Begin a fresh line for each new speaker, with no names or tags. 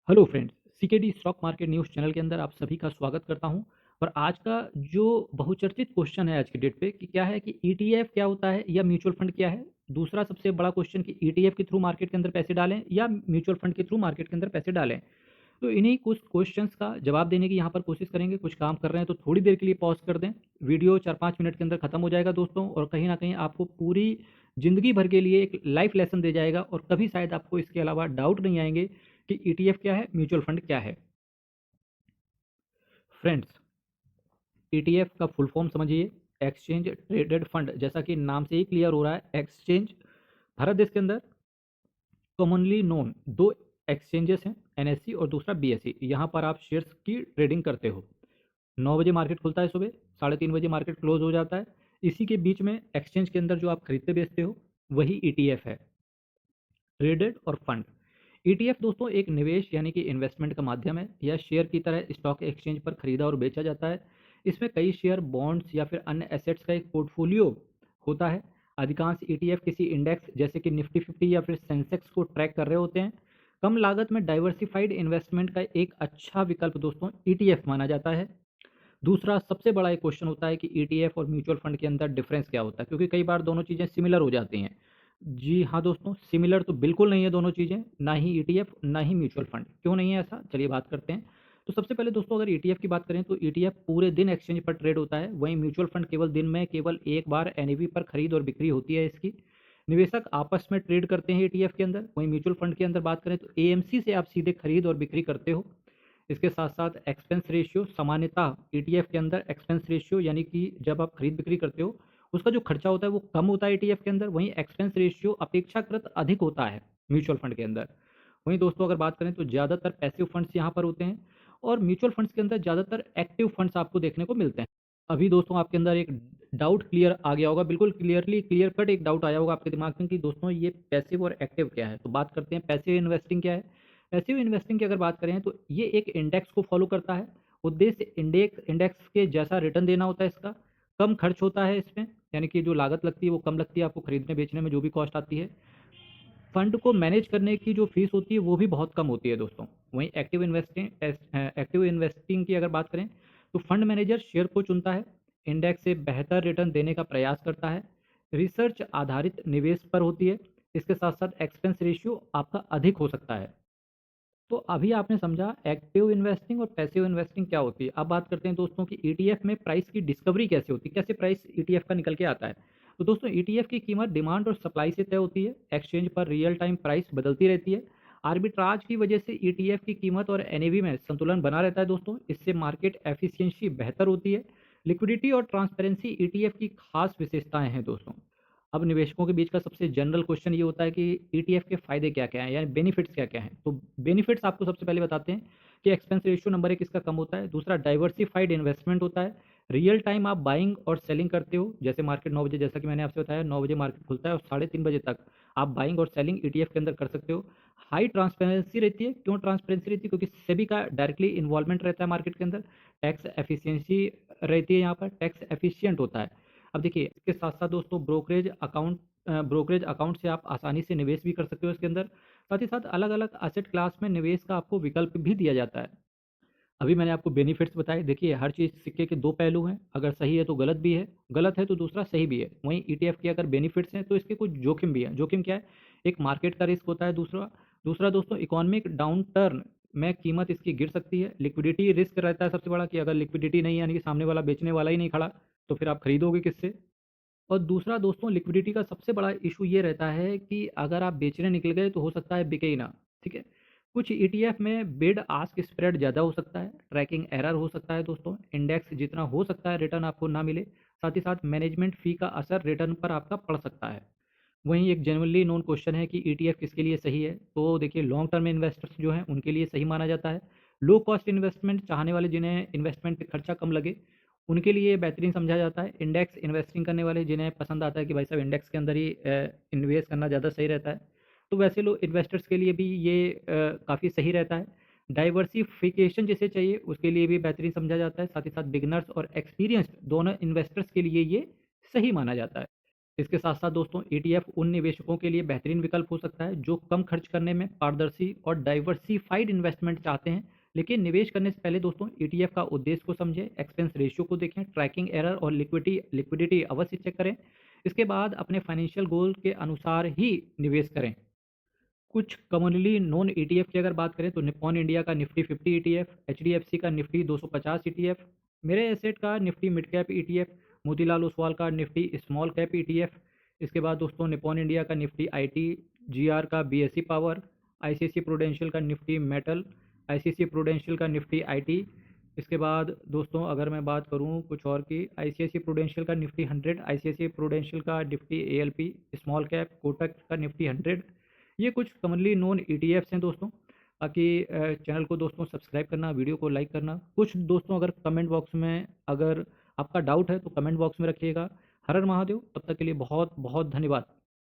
Hello friends, CKD stock market news channel के अंदर आप सभी का स्वागत करता हूं। और आज का जो बहुचर्चित क्वेश्चन है आज की डेट पे कि क्या है कि ईटीएफ क्या होता है या म्यूचुअल फंड क्या है। दूसरा सबसे बड़ा क्वेश्चन कि ईटीएफ के थ्रू मार्केट के अंदर पैसे डालें या म्यूचुअल फंड के थ्रू मार्केट के अंदर पैसे डालें। तो इन्हीं कुछ क्वेश्चंस का जवाब देने की यहाँ पर कोशिश करेंगे। कुछ काम कर रहे हैं तो थोड़ी देर के लिए पॉज कर दें। वीडियो 4-5 मिनट के अंदर खत्म हो जाएगा दोस्तों, और कहीं ना कहीं आपको पूरी जिंदगी भर के लिए एक लाइफ लेसन दे जाएगा, और कभी शायद आपको इसके अलावा डाउट नहीं आएंगे कि ईटीएफ क्या है, म्यूचुअल फंड क्या है। फ्रेंड्स, ईटीएफ का फुल फॉर्म समझिए, एक्सचेंज ट्रेडेड फंड। जैसा कि नाम से ही क्लियर हो रहा है, एक्सचेंज। भारत देश के अंदर कॉमनली नोन दो एक्सचेंजेस हैं, एनएससी और दूसरा बीएसई। यहाँ पर आप शेयर्स की ट्रेडिंग करते हो। 9 बजे मार्केट खुलता है सुबह, 3:30 बजे मार्केट क्लोज हो जाता है। इसी के बीच में एक्सचेंज के अंदर जो आप खरीदते बेचते हो वही ईटीएफ है, ट्रेडेड और फंड। ईटीएफ दोस्तों एक निवेश यानी कि इन्वेस्टमेंट का माध्यम है। यह शेयर की तरह स्टॉक एक्सचेंज पर खरीदा और बेचा जाता है। इसमें कई शेयर, बॉन्ड्स या फिर अन्य एसेट्स का एक पोर्टफोलियो होता है। अधिकांश ईटीएफ किसी इंडेक्स जैसे कि निफ्टी 50 या फिर सेंसेक्स को ट्रैक कर रहे होते हैं। कम लागत में डाइवर्सिफाइड इन्वेस्टमेंट का एक अच्छा विकल्प दोस्तों ईटीएफ माना जाता है। दूसरा सबसे बड़ा एक क्वेश्चन होता है कि ईटीएफ और म्यूचुअल फंड के अंदर डिफरेंस क्या होता है, क्योंकि कई बार दोनों चीज़ें सिमिलर हो जाती हैं। जी हाँ दोस्तों, सिमिलर तो बिल्कुल नहीं है दोनों चीज़ें, ना ही ईटीएफ ना ही म्यूचुअल फंड। क्यों नहीं है ऐसा, चलिए बात करते हैं। तो सबसे पहले दोस्तों, अगर ईटीएफ की बात करें तो ईटीएफ पूरे दिन एक्सचेंज पर ट्रेड होता है, वहीं म्यूचुअल फंड केवल दिन में केवल एक बार एनएवी पर खरीद और बिक्री होती है इसकी। निवेशक आपस में ट्रेड करते हैं ईटीएफ के अंदर। वहीं म्यूचुअल फंड के अंदर बात करें तो एएमसी से आप सीधे खरीद और बिक्री करते हो। इसके साथ साथ एक्सपेंस रेशियो, सामान्यतः ईटीएफ के अंदर एक्सपेंस रेशियो यानी कि जब आप खरीद बिक्री करते हो उसका जो खर्चा होता है वो कम होता है ईटीएफ के अंदर। वहीं एक्सपेंस रेशियो अपेक्षाकृत अधिक होता है म्यूचुअल फंड के अंदर। वहीं दोस्तों अगर बात करें तो ज़्यादातर पैसिव फंड्स यहाँ पर होते हैं, और म्यूचुअल फंड्स के अंदर ज़्यादातर एक्टिव फंड्स आपको देखने को मिलते हैं। अभी दोस्तों आपके अंदर एक डाउट क्लियर आ गया होगा, बिल्कुल क्लियरली क्लियर कट एक डाउट आया होगा आपके दिमाग में कि दोस्तों ये पैसिव और एक्टिव क्या है। तो बात करते हैं पैसिव इन्वेस्टिंग क्या है। पैसिव इन्वेस्टिंग की अगर बात करें तो ये एक इंडेक्स को फॉलो करता है। उद्देश्य इंडेक्स इंडेक्स के जैसा रिटर्न देना होता है इसका। कम खर्च होता है इसमें, यानी कि जो लागत लगती है वो कम लगती है आपको खरीदने बेचने में, जो भी कॉस्ट आती है। फंड को मैनेज करने की जो फीस होती है वो भी बहुत कम होती है दोस्तों। वहीं एक्टिव इन्वेस्टिंग की अगर बात करें तो फंड मैनेजर शेयर को चुनता है, इंडेक्स से बेहतर रिटर्न देने का प्रयास करता है, रिसर्च आधारित निवेश पर होती है। इसके साथ साथ एक्सपेंस रेशियो आपका अधिक हो सकता है। तो अभी आपने समझा एक्टिव इन्वेस्टिंग और पैसिव इन्वेस्टिंग क्या होती है। अब बात करते हैं दोस्तों कि ईटीएफ में प्राइस की डिस्कवरी कैसे होती है, कैसे प्राइस ईटीएफ का निकल के आता है। तो दोस्तों ईटीएफ की कीमत डिमांड और सप्लाई से तय होती है। एक्सचेंज पर रियल टाइम प्राइस बदलती रहती है। आर्बिट्राज की वजह से ईटीएफ की कीमत और एनएवी में संतुलन बना रहता है दोस्तों। इससे मार्केट एफिशिएंसी बेहतर होती है। लिक्विडिटी और ट्रांसपेरेंसी ईटीएफ की खास विशेषताएं हैं दोस्तों। अब निवेशकों के बीच का सबसे जनरल क्वेश्चन ये होता है कि ईटीएफ के फायदे क्या क्या हैं, यानी बेनिफिट्स क्या क्या हैं। तो बेनिफिट्स आपको सबसे पहले बताते हैं कि एक्सपेंस रेशियो नंबर एक इसका कम होता है। दूसरा डाइवर्सिफाइड इन्वेस्टमेंट होता है। रियल टाइम आप बाइंग और सेलिंग करते हो, जैसे मार्केट 9 बजे, जैसा कि मैंने आपसे बताया 9 बजे मार्केट खुलता है और 3:30 बजे तक आप बाइंग और सेलिंग ईटीएफ के अंदर कर सकते हो। हाई ट्रांसपेरेंसी रहती है। क्यों ट्रांसपेरेंसी रहती है, क्योंकि सेबी का डायरेक्टली इन्वॉल्वमेंट रहता है मार्केट के अंदर। टैक्स एफिशिएंसी रहती है, यहाँ पर टैक्स एफिशिएंट होता है। अब देखिए इसके साथ साथ दोस्तों ब्रोकरेज अकाउंट से आप आसानी से निवेश भी कर सकते हो इसके अंदर। साथ ही साथ अलग अलग एसेट क्लास में निवेश का आपको विकल्प भी दिया जाता है। अभी मैंने आपको बेनिफिट्स बताए। देखिए हर चीज़ सिक्के के दो पहलू हैं, अगर सही है तो गलत भी है, गलत है तो दूसरा सही भी है। वहीं ईटीएफ के अगर बेनिफिट्स हैं तो इसके कुछ जोखिम भी हैं। जोखिम क्या है, एक मार्केट का रिस्क होता है। दूसरा दूसरा दोस्तों इकोनॉमिक डाउन टर्न में कीमत इसकी गिर सकती है। लिक्विडिटी रिस्क रहता है सबसे बड़ा, कि अगर लिक्विडिटी नहीं है यानी कि सामने वाला बेचने वाला ही नहीं खड़ा, तो फिर आप खरीदोगे किससे। और दूसरा दोस्तों लिक्विडिटी का सबसे बड़ा इशू ये रहता है कि अगर आप बेचने निकल गए तो हो सकता है बिके ही ना। ठीक है। कुछ ईटीएफ में बिड आस्क स्प्रेड ज़्यादा हो सकता है, ट्रैकिंग एरर हो सकता है दोस्तों, इंडेक्स जितना हो सकता है रिटर्न आपको ना मिले। साथ ही साथ मैनेजमेंट फ़ी का असर रिटर्न पर आपका पड़ सकता है। वहीं एक जनरली नोन क्वेश्चन है कि ईटीएफ किसके लिए सही है। तो देखिए लॉन्ग टर्म इन्वेस्टर्स जो हैं उनके लिए सही माना जाता है। लो कॉस्ट इन्वेस्टमेंट चाहने वाले, जिन्हें इन्वेस्टमेंट पे खर्चा कम लगे, उनके लिए बेहतरीन समझा जाता है। इंडेक्स इन्वेस्टिंग करने वाले, जिन्हें पसंद आता है कि भाई साहब इंडेक्स के अंदर ही इन्वेस्ट करना ज़्यादा सही रहता है, तो वैसे लोग इन्वेस्टर्स के लिए भी ये काफ़ी सही रहता है। डाइवर्सिफिकेशन जिसे चाहिए उसके लिए भी बेहतरीन समझा जाता है। साथ ही साथ बिगनर्स और एक्सपीरियंस्ड दोनों इन्वेस्टर्स के लिए ये सही माना जाता है। इसके साथ साथ दोस्तों ETF उन निवेशकों के लिए बेहतरीन विकल्प हो सकता है जो कम खर्च करने में पारदर्शी और डाइवर्सिफाइड इन्वेस्टमेंट चाहते हैं। लेकिन निवेश करने से पहले दोस्तों ETF का उद्देश्य को समझें, एक्सपेंस रेशियो को देखें, ट्रैकिंग एरर और लिक्विडिटी अवश्य चेक करें। इसके बाद अपने फाइनेंशियल गोल के अनुसार ही निवेश करें। कुछ कॉमनली नोन ETF की अगर बात करें तो निप्पॉन इंडिया का निफ्टी 50 ETF, HDFC का निफ्टी 250 ETF, मेरे एसेट का Nifty mid cap ETF, Motilal Oswal का निफ्टी स्मॉल कैप ETF। इसके बाद दोस्तों निप्पॉन इंडिया का निफ्टी IT, GR का BSE पावर, ICICI प्रूडेंशियल का निफ्टी मेटल, ICICI प्रूडेंशियल का निफ्टी IT। इसके बाद दोस्तों अगर मैं बात करूं कुछ और की, ICICI प्रूडेंशियल का निफ्टी 100, ICICI प्रूडेंशियल का Nifty ALP small cap, Kotak का निफ्टी 100। ये कुछ कमनली नोन ETFs हैं दोस्तों। बाकी चैनल को दोस्तों सब्सक्राइब करना, वीडियो को लाइक करना। कुछ दोस्तों अगर कमेंट बॉक्स में अगर आपका डाउट है तो कमेंट बॉक्स में रखिएगा। हर हर महादेव। तब तक के लिए बहुत बहुत धन्यवाद।